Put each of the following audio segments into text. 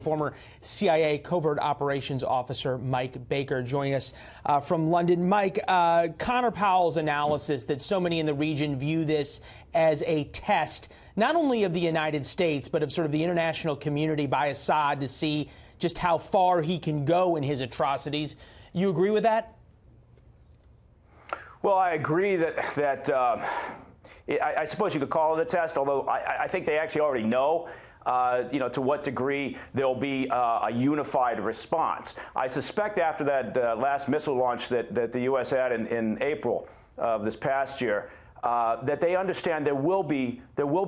former CIA covert operations officer Mike Baker joining us from London. Mike, Connor Powell's analysis that so many in the region view this as a test, not only of the United States, but of sort of the international community by Assad to see just how far he can go in his atrocities. You agree with that? Well, I agree that I suppose you could call it a test, although I think they actually already know, to what degree there'll be a unified response. I suspect after that last missile launch that the U.S. had in April of this past year, that they understand there will be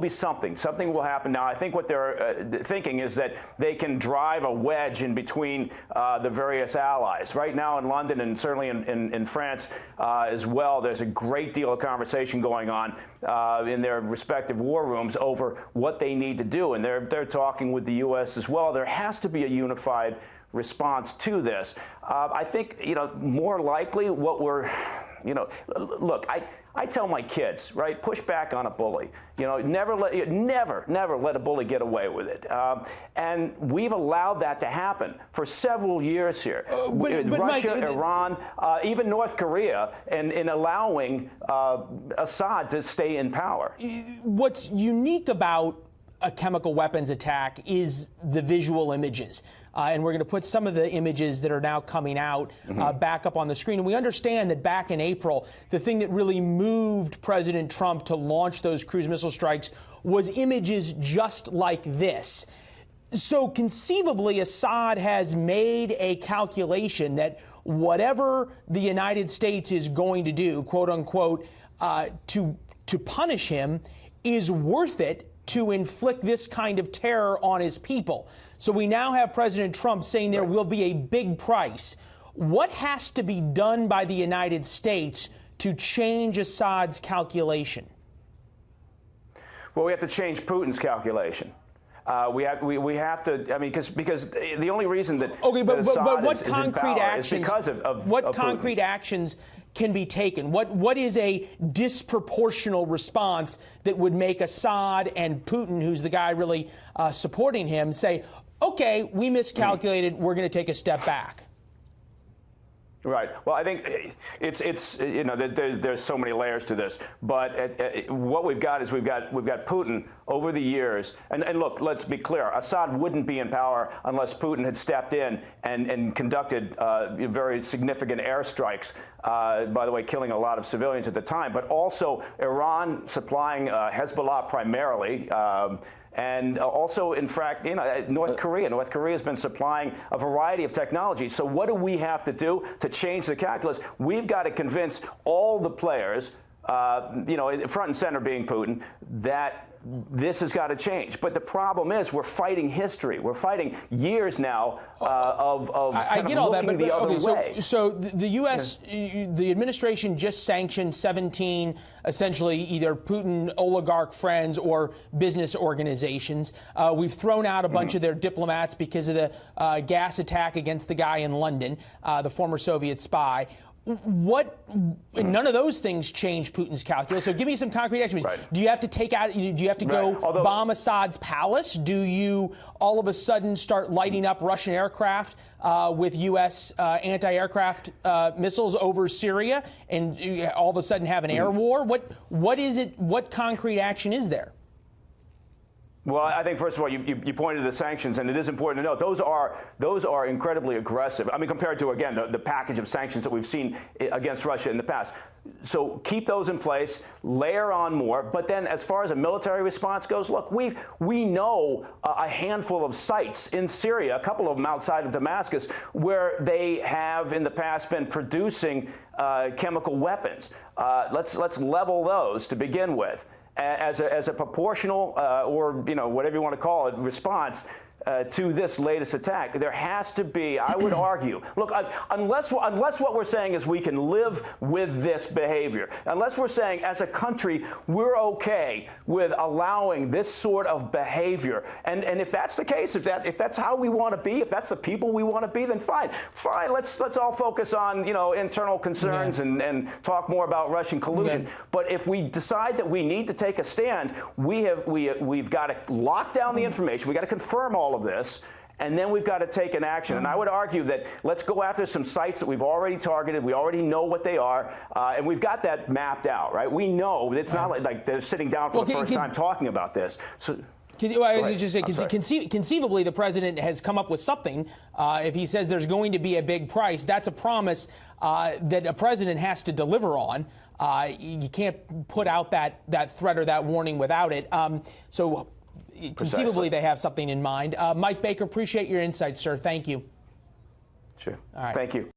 something will happen. Now, I think what they're thinking is that they can drive a wedge in between the various allies. Right now in London and certainly in France as well, there's a great deal of conversation going on in their respective war rooms over what they need to do, and they're talking with the U.S. as well. There has to be a unified response to this. I think, more likely what we're, look, I tell my kids, right, push back on a bully. Never let a bully get away with it. And we've allowed that to happen for several years here. Russia, Mike, Iran, even North Korea, in allowing Assad to stay in power. What's unique about a chemical weapons attack is the visual images. And we're going to put some of the images that are now coming out back up on the screen. And we understand that back in April, the thing that really moved President Trump to launch those cruise missile strikes was images just like this. So conceivably, Assad has made a calculation that whatever the United States is going to do, quote unquote, to punish him is worth it to inflict this kind of terror on his people. So we now have President Trump saying there will be a big price. What has to be done by the United States to change Assad's calculation? Well, we have to change Putin's calculation. We have to. I mean, because the only reason that but what is concrete actions? Is because of what concrete actions can be taken? What is a disproportional response that would make Assad and Putin, who's the guy really supporting him, say, "Okay, we miscalculated. We're going to take a step back"? Right. Well, I think it's there's so many layers to this, but what we've got is we've got Putin over the years, and look, let's be clear, Assad wouldn't be in power unless Putin had stepped in and conducted very significant airstrikes. By the way, killing a lot of civilians at the time, but also Iran supplying Hezbollah primarily. And also, in fact, North Korea. North Korea has been supplying a variety of technologies. So what do we have to do to change the calculus? We've got to convince all the players, front and center being Putin, that this has got to change. But the problem is we're fighting history. We're fighting years now of I get all that, but the other way. So the U.S., the administration just sanctioned 17 essentially either Putin oligarch friends or business organizations. We've thrown out a bunch of their diplomats because of the gas attack against the guy in London, the former Soviet spy. None of those things change Putin's calculus. So give me some concrete actions. Right. Do you have to take out? Do you have to go bomb Assad's palace? Do you all of a sudden start lighting up Russian aircraft with U.S. anti-aircraft missiles over Syria, and all of a sudden have an air war? What is it? What concrete action is there? Well, I think, first of all, you pointed to the sanctions, and it is important to note those are incredibly aggressive. I mean, compared to, again, the package of sanctions that we've seen against Russia in the past. So keep those in place, layer on more. But then as far as a military response goes, look, we know a handful of sites in Syria, a couple of them outside of Damascus, where they have in the past been producing chemical weapons. Let's level those to begin with. As a proportional or whatever you want to call it response to this latest attack. There has to be, I would argue, look, unless what we're saying is we can live with this behavior, unless we're saying as a country we're okay with allowing this sort of behavior, and if that's the case, if that's how we want to be, if that's the people we want to be, then fine. Let's all focus on internal concerns and talk more about Russian collusion. But if we decide that we need to take a stand, we've got to lock down the information. We got to confirm all of this, and then we've got to take an action. And I would argue that let's go after some sites that we've already targeted. We already know what they are, and we've got that mapped out, right? We know it's not like they're sitting down for the first time talking about this. So. Conceivably, the president has come up with something. If he says there's going to be a big price, that's a promise that a president has to deliver on. You can't put out that threat or that warning without it. Conceivably, they have something in mind. Mike Baker, appreciate your insights, sir. Thank you. Sure. All right. Thank you.